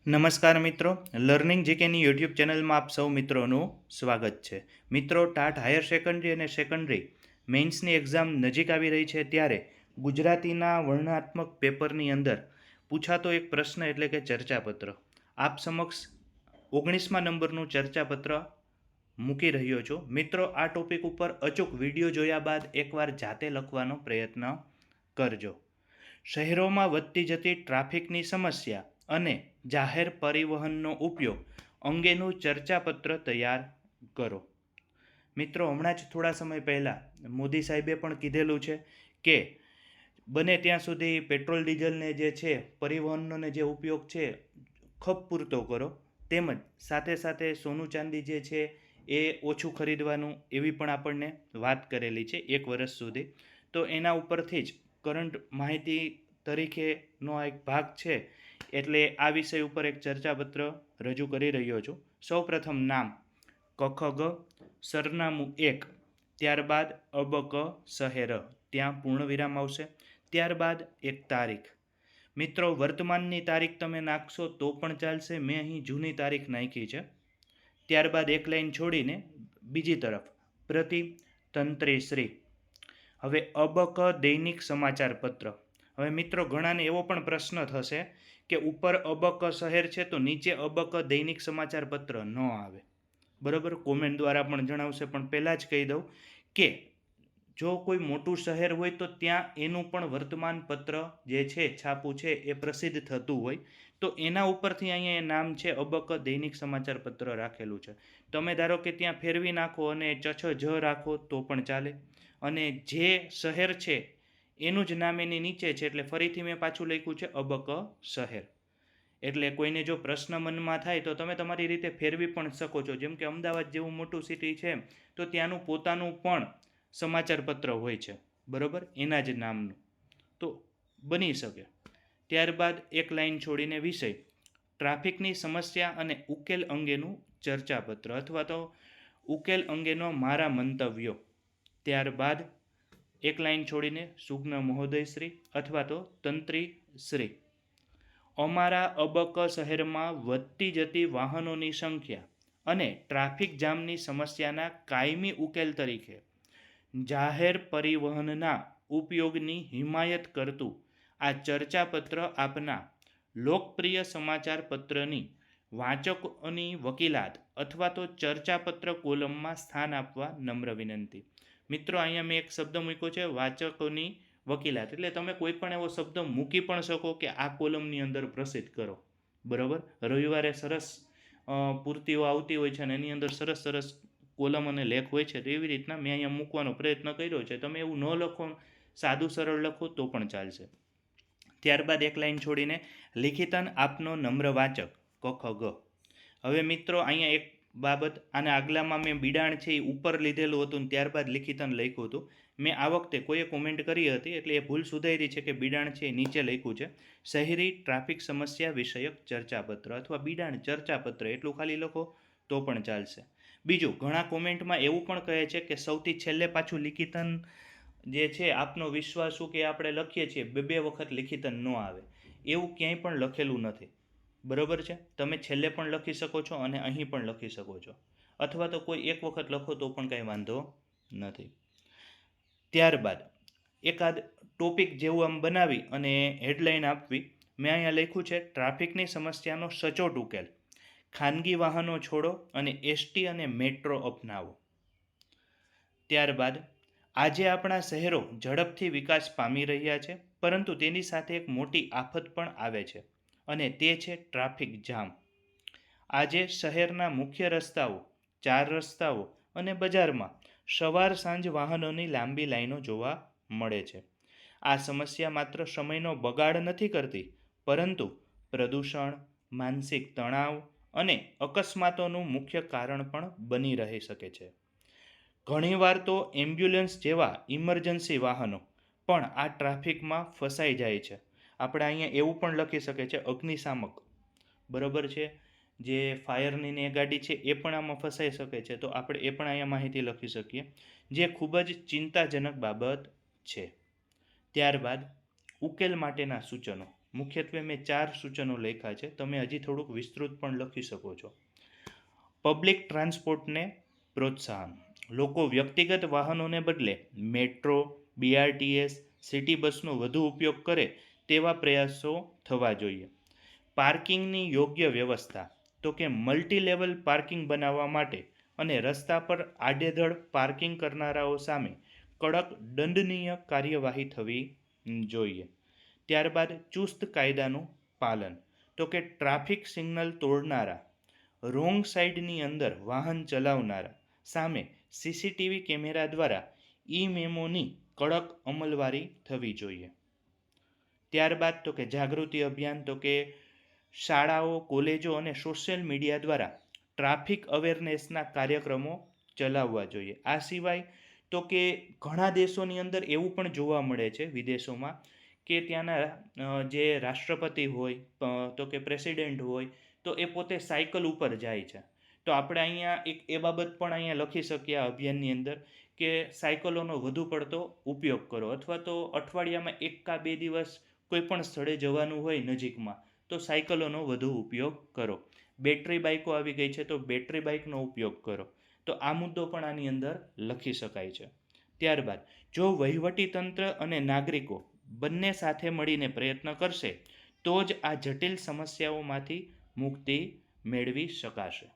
નમસ્કાર મિત્રો, learning જીકેની YouTube ચેનલમાં આપ સૌ મિત્રોનું સ્વાગત છે. મિત્રો, ટાટ હાયર સેકન્ડરી અને સેકન્ડરી મેઇન્સની એક્ઝામ નજીક આવી રહી છે ત્યારે ગુજરાતીના વર્ણનાત્મક પેપરની અંદર પૂછાતો એક પ્રશ્ન એટલે કે ચર્ચાપત્ર આપ સમક્ષ 19મા નંબરનું ચર્ચાપત્ર મૂકી રહ્યો છું. મિત્રો, આ ટોપિક ઉપર અચૂક વિડીયો જોયા બાદ એકવાર જાતે લખવાનો પ્રયત્ન કરજો. શહેરોમાં વધતી જતી ટ્રાફિકની સમસ્યા અને જાહેર પરિવહનનો ઉપયોગ અંગેનું ચર્ચાપત્ર તૈયાર કરો. મિત્રો, હમણાં જ થોડા સમય પહેલાં મોદી સાહેબે પણ કીધેલું છે કે બને ત્યાં સુધી પેટ્રોલ ડીઝલને જે છે પરિવહનનો જે ઉપયોગ છે ખપ પૂરતો કરો, તેમજ સાથે સાથે સોનું ચાંદી જે છે એ ઓછું ખરીદવાનું એવી પણ આપણને વાત કરેલી છે 1 વર્ષ સુધી. તો એના ઉપરથી જ કરંટ માહિતી તરીકેનો આ એક ભાગ છે, એટલે આ વિષય ઉપર એક ચર્ચાપત્ર રજૂ કરી રહ્યો છું. સૌપ્રથમ નામ કખગ, સરનામું 1, ત્યારબાદ અબક શહેર, ત્યાં પૂર્ણ વિરામ આવશે, ત્યારબાદ એક તારીખ. મિત્રો, વર્તમાનની તારીખ તમે નાખશો તો પણ ચાલશે, મેં અહીં જૂની તારીખ નાખી છે. ત્યારબાદ એક લાઈન છોડીને બીજી તરફ પ્રતિ તંત્રી શ્રી. હવે અબક દૈનિક સમાચાર પત્ર. હવે મિત્રો, ઘણાને એવો પણ પ્રશ્ન થશે કે ઉપર અબક શહેર છે તો નીચે અબક દૈનિક સમાચાર પત્ર ન આવે. બરાબર, કોમેન્ટ દ્વારા પણ જણાવશે, પણ પહેલાં જ કહી દઉં કે જો કોઈ મોટું શહેર હોય તો ત્યાં એનું પણ વર્તમાન પત્ર જે છે છાપું છે એ પ્રસિદ્ધ થતું હોય, તો એના ઉપરથી અહીંયા નામ છે અબક દૈનિક સમાચાર પત્ર રાખેલું છે. તમે ધારો કે ત્યાં ફેરવી નાખો અને જ રાખો તો પણ ચાલે, અને જે શહેર છે એનું જ નામ એની નીચે છે, એટલે ફરીથી મેં પાછું લખ્યું છે અબક શહેર. એટલે કોઈને જો પ્રશ્ન મનમાં થાય તો તમે તમારી રીતે ફેરવી પણ શકો છો. જેમ કે અમદાવાદ જેવું મોટું સિટી છે તો ત્યાંનું પોતાનું પણ સમાચાર પત્ર હોય છે, બરાબર, એના જ નામનું, તો બની શકે. ત્યારબાદ એક લાઈન છોડીને વિષય ટ્રાફિકની સમસ્યા અને ઉકેલ અંગેનું ચર્ચાપત્ર અથવા તો ઉકેલ અંગેનો મારા મંતવ્યો. ત્યારબાદ એક લાઈન છોડીને સુગ્ન મહોદયશ્રી અથવા તો તંત્રી શ્રી. અમારા અબક શહેરમાં વધતી જતી વાહનોની સંખ્યા અને ટ્રાફિક જામની સમસ્યાના કાયમી ઉકેલ તરીકે જાહેર પરિવહનના ઉપયોગની હિમાયત કરતું આ ચર્ચાપત્ર આપના લોકપ્રિય સમાચાર પત્રની વાચકોની વકીલાત અથવા તો ચર્ચાપત્ર કોલમમાં સ્થાન આપવા નમ્ર વિનંતી. મિત્રો, અહીંયા મેં એક શબ્દ મૂક્યો છે વાચકોની વકીલાત, એટલે તમે કોઈ પણ એવો શબ્દ મૂકી પણ શકો કે આ કોલમની અંદર પ્રસિદ્ધ કરો. બરાબર, રવિવારે સરસ પૂર્તિઓ આવતી હોય છે અને એની અંદર સરસ સરસ કોલમ અને લેખ હોય છે, તો એવી રીતના મેં અહીંયા મૂકવાનો પ્રયત્ન કર્યો છે. તમે એવું ન લખો, સાદું સરળ લખો તો પણ ચાલશે. ત્યારબાદ એક લાઈન છોડીને લિખિતન આપનો નમ્ર વાચક કખ ગ. હવે મિત્રો, અહીંયા એક બાબત, આને આગલામાં મેં બિડાણ છે એ ઉપર લીધેલું હતું ને ત્યારબાદ લિખિતન લખ્યું હતું. મેં આ વખતે કોઈએ કોમેન્ટ કરી હતી એટલે એ ભૂલ સુધારી છે કે બિડાણ છે એ નીચે લખ્યું છે શહેરી ટ્રાફિક સમસ્યા વિષયક ચર્ચાપત્ર અથવા બિડાણ ચર્ચાપત્ર, એટલું ખાલી લખો તો પણ ચાલશે. બીજું, ઘણા કોમેન્ટમાં એવું પણ કહે છે કે સૌથી છેલ્લે પાછું લિખિતન જે છે આપનો વિશ્વાસ શું કે આપણે લખીએ છીએ બે વખત લિખિતન ન આવે, એવું ક્યાંય પણ લખેલું નથી. બરાબર છે, તમે છેલ્લે પણ લખી શકો છો અને અહીં પણ લખી શકો છો, અથવા તો કોઈ એક વખત લખો તો પણ કંઈ વાંધો નથી. ત્યારબાદ એકાદ ટોપિક જેવું આમ બનાવી અને હેડલાઇન આપવી. મેં અહીંયા લખ્યું છે ટ્રાફિકની સમસ્યાનો સચોટ ઉકેલ, ખાનગી વાહનો છોડો અને એસટી અને મેટ્રો અપનાવો. ત્યારબાદ આજે આપણા શહેરો ઝડપથી વિકાસ પામી રહ્યા છે, પરંતુ તેની સાથે એક મોટી આફત પણ આવે છે અને તે છે ટ્રાફિક જામ. આજે શહેરના મુખ્ય રસ્તાઓ, 4 રસ્તાઓ અને બજારમાં સવાર સાંજ વાહનોની લાંબી લાઈનો જોવા મળે છે. આ સમસ્યા માત્ર સમયનો બગાડ નથી કરતી, પરંતુ પ્રદૂષણ, માનસિક તણાવ અને અકસ્માતોનું મુખ્ય કારણ પણ બની રહી શકે છે. ઘણીવાર તો એમ્બ્યુલન્સ જેવા ઇમરજન્સી વાહનો પણ આ ટ્રાફિકમાં ફસાઈ જાય છે. આપણે અહીંયા એવું પણ લખી શકે છે અગ્નિશામક, બરાબર છે, જે ફાયરની ને ગાડી છે એ પણ આમાં ફસાઈ શકે છે, તો આપણે એ પણ અહીંયા માહિતી લખી શકીએ, જે ખૂબ જ ચિંતાજનક બાબત છે. ત્યારબાદ ઉકેલ માટેના સૂચનો. મુખ્યત્વે મેં 4 સૂચનો લખ્યા છે, તમે હજી થોડુંક વિસ્તૃત પણ લખી શકો છો. પબ્લિક ટ્રાન્સપોર્ટને પ્રોત્સાહન. લોકો વ્યક્તિગત વાહનોને બદલે મેટ્રો, BRTS, સિટી બસનો વધુ ઉપયોગ કરે તેવા પ્રયાસો થવા જોઈએ. પાર્કિંગની યોગ્ય વ્યવસ્થા. તો કે મલ્ટી લેવલ પાર્કિંગ બનાવવા માટે અને રસ્તા પર આડેધડ પાર્કિંગ કરનારાઓ સામે કડક દંડનીય કાર્યવાહી થવી જોઈએ. ત્યારબાદ ચુસ્ત કાયદાનું પાલન. તો કે ટ્રાફિક સિગ્નલ તોડનારા, રોંગ સાઈડની અંદર વાહન ચલાવનારા સામે CCTV કેમેરા દ્વારા મેમોની કડક અમલવારી થવી જોઈએ. ત્યારબાદ તો કે જાગૃતિ અભિયાન. તો કે શાળાઓ, કોલેજો અને સોશિયલ મીડિયા દ્વારા ટ્રાફિક અવેરનેસના કાર્યક્રમો ચલાવવા જોઈએ. આ સિવાય તો કે ઘણા દેશોની અંદર એવું પણ જોવા મળે છે વિદેશોમાં કે ત્યાંના જે રાષ્ટ્રપતિ હોય તો કે પ્રેસિડેન્ટ હોય તો એ પોતે સાયકલ ઉપર જાય છે. તો આપણે અહીંયા એક એ બાબત પણ અહીંયા લખી શકીએ આ અભિયાનની અંદર કે સાયકલોનો વધુ પડતો ઉપયોગ કરો, અથવા તો અઠવાડિયામાં 1 કે 2 દિવસ કોઈ પણ સ્થળે જવાનું હોય નજીકમાં તો સાયકલોનો વધુ ઉપયોગ કરો. બેટરી બાઇકો આવી ગઈ છે તો બેટરી બાઇકનો ઉપયોગ કરો. તો આ મુદ્દો પણ આની અંદર લખી શકાય છે. ત્યારબાદ જો વહીવટીતંત્ર અને નાગરિકો બંને સાથે મળીને પ્રયત્ન કરશે તો જ આ જટિલ સમસ્યાઓમાંથી મુક્તિ મેળવી શકાશે.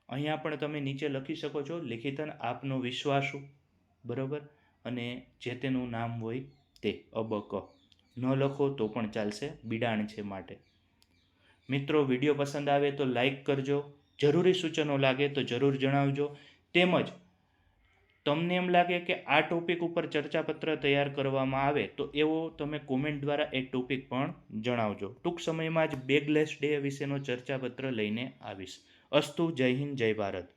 અહીંયા પણ તમે નીચે લખી શકો છો લિખિતન આપનો વિશ્વાસુ, બરોબર, અને જે તેનું નામ હોય તે અબક. ન લખો તો પણ ચાલશે, બિડાણ છે માટે. મિત્રો, વિડીયો પસંદ આવે તો લાઈક કરજો, જરૂરી સૂચનો લાગે તો જરૂર જણાવજો. તેમજ તમને એમ લાગે કે આ ટોપિક ઉપર ચર્ચાપત્ર તૈયાર કરવામાં આવે તો એવો તમે કોમેન્ટ દ્વારા એ ટોપિક પણ જણાવજો. ટૂંક સમયમાં જ બેગલેસ ડે વિશેનો ચર્ચાપત્ર લઈને આવીશ. અસ્તુ. જય હિન્દ, જય ભારત.